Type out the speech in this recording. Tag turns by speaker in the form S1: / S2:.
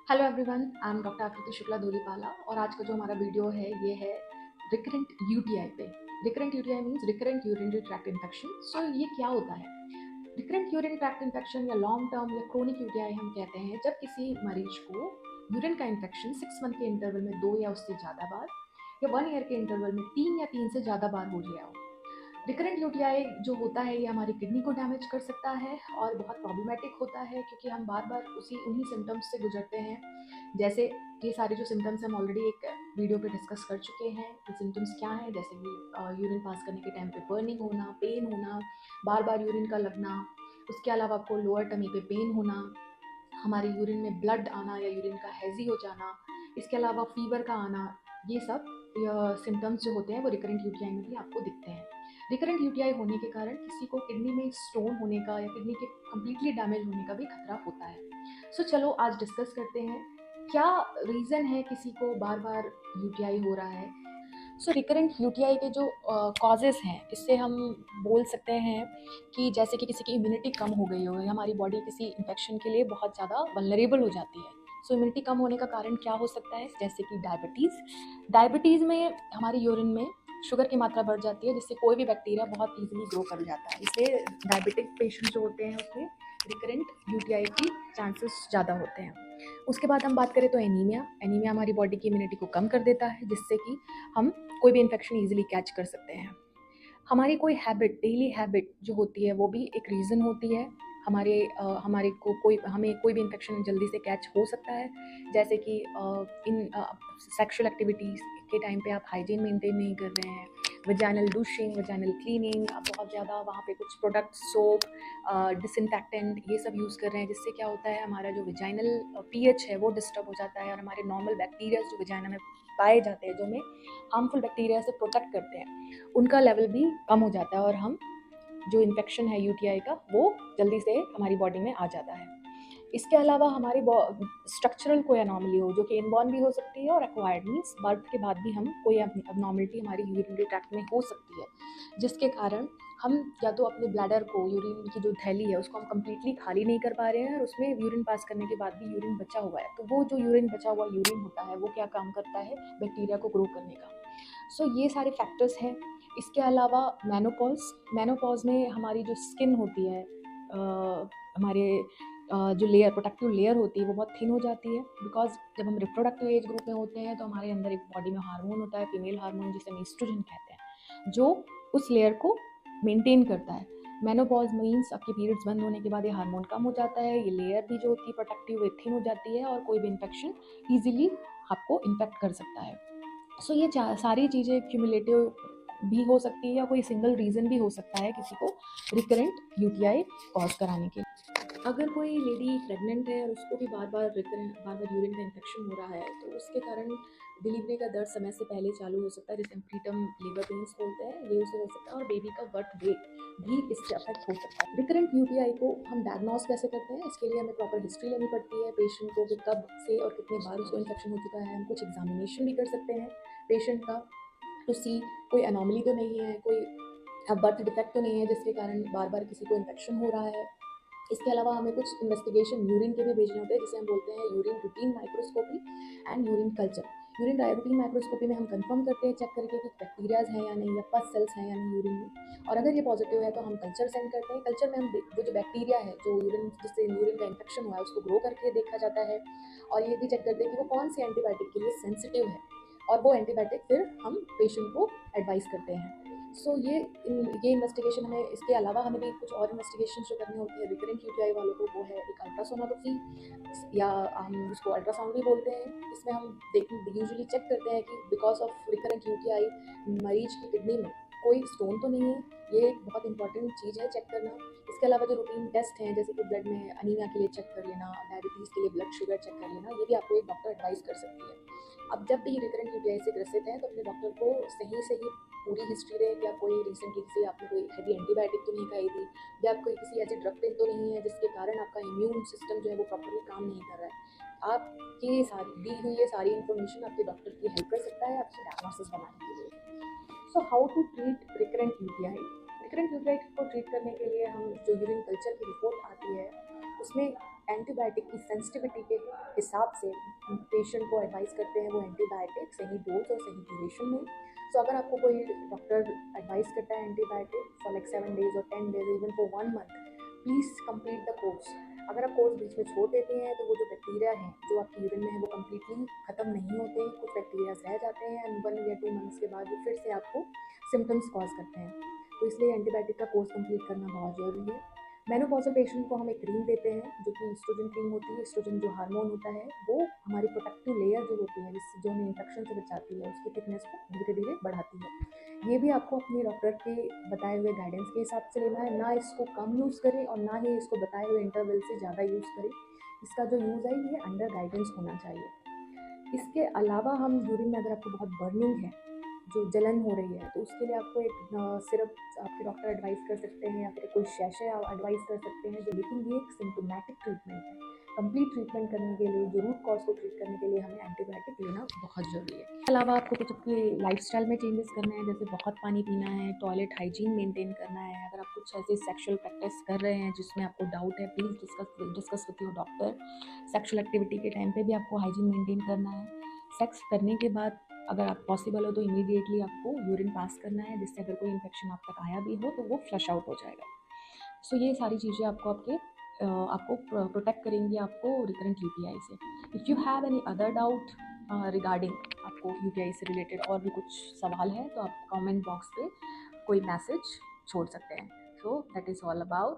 S1: Hello everyone, I am doctor आकृति शुक्ला धूलीपाला और आज का जो हमारा वीडियो है ये है रिकरेंट यूटीआई पे। Recurrent UTI means recurrent urinary tract infection. So ये क्या होता है? रिकरेंट यूरिन ट्रैक्ट इन्फेक्शन या लॉन्ग टर्म या क्रोनिक यूटीआई हम कहते हैं जब किसी मरीज को यूरिन का इन्फेक्शन 6 मंथ के इंटरवल में 2 या उससे ज़्यादा बार या 1 ईयर के इंटरवल में 3 या 3 से ज़्यादा बार हो गया हो। रिकरेंट यूटीआई जो होता है ये हमारी किडनी को डैमेज कर सकता है और बहुत प्रॉब्लमेटिक होता है क्योंकि हम बार बार उन्हीं सिम्टम्स से गुजरते हैं। जैसे ये सारे जो सिम्टम्स हम ऑलरेडी एक वीडियो पे डिस्कस कर चुके हैं। ये सिम्टम्स क्या हैं? जैसे कि यूरिन पास करने के टाइम पे बर्निंग होना, पेन होना, बार बार यूरिन का लगना, उसके अलावा आपको लोअर टमी पे पेन होना, हमारे यूरिन में ब्लड आना या यूरिन का हैज़ी हो जाना, इसके अलावा फीवर का आना, ये सब सिम्टम्स जो होते हैं वो रिकरेंट यूटीआई में भी आपको दिखते हैं। रिकरेंट यूटीआई होने के कारण किसी को किडनी में स्टोन होने का या किडनी के कम्प्लीटली डैमेज होने का भी खतरा होता है। सो चलो आज डिस्कस करते हैं क्या रीज़न है किसी को बार बार यूटीआई हो रहा है। सो रिकरेंट यूटीआई के जो कॉजेज़ हैं इससे हम बोल सकते हैं कि जैसे कि किसी की इम्यूनिटी कम हो गई हो या हमारी बॉडी किसी इन्फेक्शन के लिए बहुत ज़्यादा वल्नरेबल हो जाती है। सो इम्यूनिटी कम होने का कारण क्या हो सकता है? जैसे कि डायबिटीज़ में हमारी यूरिन में शुगर की मात्रा बढ़ जाती है जिससे कोई भी बैक्टीरिया बहुत ईजिली ग्रो कर जाता है। इसलिए डायबिटिक पेशेंट जो होते हैं उसमें रिकरेंट यूटीआई की चांसेस ज़्यादा होते हैं। उसके बाद हम बात करें तो एनीमिया एनीमिया हमारी बॉडी की इम्यूनिटी को कम कर देता है जिससे कि हम कोई भी इन्फेक्शन ईजिली कैच कर सकते हैं। हमारी कोई हैबिट, डेली हैबिट जो होती है वो भी एक रीज़न होती है। हमारे को कोई हमें कोई भी इन्फेक्शन जल्दी से कैच हो सकता है। जैसे कि इन सेक्सुअल एक्टिविटीज़ के टाइम पे आप हाइजीन मेंटेन नहीं कर रहे हैं, वजाइनल डूशिंग, वजाइनल क्लीनिंग, आप बहुत ज़्यादा वहाँ पे कुछ प्रोडक्ट, सोप, डिसइंफेक्टेंट ये सब यूज़ कर रहे हैं जिससे क्या होता है हमारा जो वजाइनल पीएच है वो डिस्टर्ब हो जाता है और हमारे नॉर्मल बैक्टीरिया जो वजाइना में पाए जाते हैं जो हमें हार्मफुल बैक्टीरिया से प्रोटेक्ट करते हैं उनका लेवल भी कम हो जाता है और हम जो इन्फेक्शन है यूटीआई का वो जल्दी से हमारी बॉडी में आ जाता है। इसके अलावा हमारी स्ट्रक्चरल कोई अनॉमली हो जो कि इनबॉर्न भी हो सकती है और एक्वायर्ड मीन्स बर्थ के बाद भी हम कोई अबनॉर्मलिटी हमारी यूरिनरी ट्रैक्ट में हो सकती है जिसके कारण हम या तो अपने ब्लैडर को, यूरिन की जो थैली है उसको हम कम्प्लीटली खाली नहीं कर पा रहे हैं और उसमें यूरिन पास करने के बाद भी यूरिन बचा हुआ है। तो वो जो यूरिन बचा हुआ यूरिन होता है वो क्या काम करता है? बैक्टीरिया को ग्रो करने का। सो ये सारे फैक्टर्स हैं। इसके अलावा मेनोपॉज में हमारी जो स्किन होती है, हमारे जो लेयर, प्रोटेक्टिव लेयर होती है वो बहुत थिन हो जाती है बिकॉज जब हम रिप्रोडक्टिव एज ग्रुप में होते हैं तो हमारे अंदर एक बॉडी में हार्मोन होता है, फीमेल हार्मोन जिसे हम ईस्ट्रोजन कहते हैं, जो उस लेयर को मेंटेन करता है। मेनोपॉज मीन्स आपके पीरियड्स बंद होने के बाद ये हार्मोन कम हो जाता है, ये लेयर भी जो होती है प्रोटेक्टिव वो थिन हो जाती है और कोई भी इन्फेक्शन ईजिली आपको इन्फेक्ट कर सकता है। सो ये सारी चीज़ें क्यूमुलेटिव भी हो सकती है या कोई सिंगल रीज़न भी हो सकता है किसी को रिकरेंट यूटीआई कॉज कराने के। अगर कोई लेडी प्रेग्नेंट है और उसको भी बार बार यूरिन का इन्फेक्शन हो रहा है तो उसके कारण डिलीवरी का दर्द समय से पहले चालू हो सकता है जिसे हम प्रीटर्म लेबर पेन्स बोलते हैं, ये उसे हो सकता है और बेबी का बर्थ वेट भी इससे अफेक्ट हो सकता है। रिकरेंट यूटीआई को हम डायग्नोस कैसे करते हैं? इसके लिए हमें प्रॉपर हिस्ट्री लेनी पड़ती है पेशेंट को कि कब से और कितने बार उसको इन्फेक्शन हो चुका है। हम कुछ एग्जामिनेशन भी कर सकते हैं पेशेंट का टू सी कोई अनोमली तो नहीं है, कोई बर्थ डिफेक्ट तो नहीं है जिसके कारण बार बार किसी को इन्फेक्शन हो रहा है। इसके अलावा हमें कुछ इन्वेस्टिगेशन यूरिन के भी भेजने होते हैं जिसे हम बोलते हैं urine routine microscopy and urine culture. Urine routine microscopy में हम कंफर्म करते हैं, चेक करके कि बैक्टीरियाज हैं या नहीं या पस सेल्स हैं या नहीं यूरिन में, और अगर ये पॉजिटिव है तो हम कल्चर सेंड करते हैं। कल्चर में हम वो जो बैक्टीरिया है जो यूरिन जिससे यूरिन का इन्फेक्शन हुआ है उसको ग्रो करके देखा जाता है और ये भी चेक करते हैं कि वो कौन सी एंटीबायोटिक के लिए सेंसिटिव है और वो एंटीबायोटिक फिर हम पेशेंट को एडवाइस करते हैं। सो ये इन्वेस्टिगेशन हमें, इसके अलावा हमें भी कुछ और इन्वेस्टिगेशन जो करनी होती है रिकरेंट यूटीआई वालों को, वो है एक अल्ट्रासोनोग्राफी या हम उसको अल्ट्रासाउंड भी बोलते हैं। इसमें हम यूजुअली चेक करते हैं कि बिकॉज ऑफ रिकरेंट यूटीआई मरीज की किडनी में कोई स्टोन तो नहीं है। ये एक बहुत इंपॉर्टेंट चीज़ है चेक करना। इसके अलावा जो रूटीन टेस्ट हैं जैसे कि ब्लड में अनीमिया के लिए चेक कर लेना, डायबिटीज़ के लिए ब्लड शुगर चेक कर लेना, ये भी आपको एक डॉक्टर एडवाइस कर सकती है। अब जब भी रिकरेंट यूटीआई से ग्रसित हैं तो अपने डॉक्टर को सही पूरी हिस्ट्री दें, या कोई रिसेंटली किसी आपने कोई हैवी एंटीबायोटिक तो नहीं खाई थी या कोई किसी ऐसी ड्रग पेन तो नहीं है जिसके कारण आपका इम्यून सिस्टम जो है वो प्रॉपरली काम नहीं कर रहा है। आपकी सारी दी हुई ये सारी इन्फॉर्मेशन आपके डॉक्टर की हेल्प कर सकता है आपसे डायग्नोसिस बनाने के लिए। So how to treat recurrent UTI? Recurrent UTI को ट्रीट करने के लिए हम जो यूरिन कल्चर की रिपोर्ट आती है उसमें
S2: एंटीबायोटिक की सेंसिटिविटी के हिसाब से पेशेंट को एडवाइस करते हैं वो एंटीबायोटिक सही डोज और सही ड्यूरेशन में। सो अगर आपको कोई डॉक्टर एडवाइस करता है एंटीबायोटिक फॉर लाइक 7 डेज और 10 days even for 1 month, please complete the course. अगर आप कोर्स बीच में छोड़ देते हैं तो वो जो बैक्टीरिया हैं जो आपकी यूरिन में है वो कम्प्लीटली ख़त्म नहीं होते, कुछ बैक्टीरिया रह जाते हैं एंड 1 या 2 मंथ्स के बाद वो फिर से आपको सिम्टम्स कॉज करते हैं। तो इसलिए एंटीबायोटिक का कोर्स कंप्लीट करना बहुत ज़रूरी है। मेनोपॉजल पेशेंट को हम एक क्रीम देते हैं जो कि एस्ट्रोजन क्रीम होती है। एस्ट्रोजन जो हार्मोन होता है वो हमारी प्रोटेक्टिव लेयर जो होती है जिससे जो हमें इन्फेक्शन से बचाती है उसकी थिकनेस को धीरे धीरे बढ़ाती है। ये भी आपको अपने डॉक्टर के बताए हुए गाइडेंस के हिसाब से लेना है, ना इसको कम यूज़ करें और ना ही इसको बताए हुए इंटरवल से ज़्यादा यूज़ करें। इसका जो यूज़ है ये अंडर गाइडेंस होना चाहिए। इसके अलावा हम यूरिन में अगर आपको बहुत बर्निंग है, जो जलन हो रही है, तो उसके लिए आपको एक सिरप आपके डॉक्टर एडवाइस कर सकते हैं या फिर कोई शैशे आप एडवाइस कर सकते हैं जो, लेकिन ये एक सिम्टोमेटिक ट्रीटमेंट है। कंप्लीट ट्रीटमेंट करने के लिए जो रूट कॉज को ट्रीट करने के लिए हमें एंटीबायोटिक लेना बहुत ज़रूरी है। इसके अलावा आपको कुछ अपने लाइफस्टाइल में चेंजेस करने हैं, जैसे बहुत पानी पीना है, टॉयलेट हाइजीन मेंटेन करना है। अगर आप कुछ ऐसे सेक्सुअल प्रैक्टिस कर रहे हैं जिसमें आपको डाउट है, please discuss with your doctor. Sexual activity के टाइम पे भी आपको हाइजीन मेंटेन करना है। सेक्स करने के बाद अगर आप पॉसिबल हो तो इमीडिएटली आपको यूरिन पास करना है, जिससे अगर कोई इन्फेक्शन आप तक आया भी हो तो वो फ्लश आउट हो जाएगा। सो ये सारी चीज़ें आपको प्रोटेक्ट करेंगी आपको रिकरेंट यूटीआई से। If you have any other doubt regarding आपको यूटीआई से रिलेटेड और भी कुछ सवाल है तो आप कमेंट बॉक्स पे कोई मैसेज छोड़ सकते हैं। So that is all about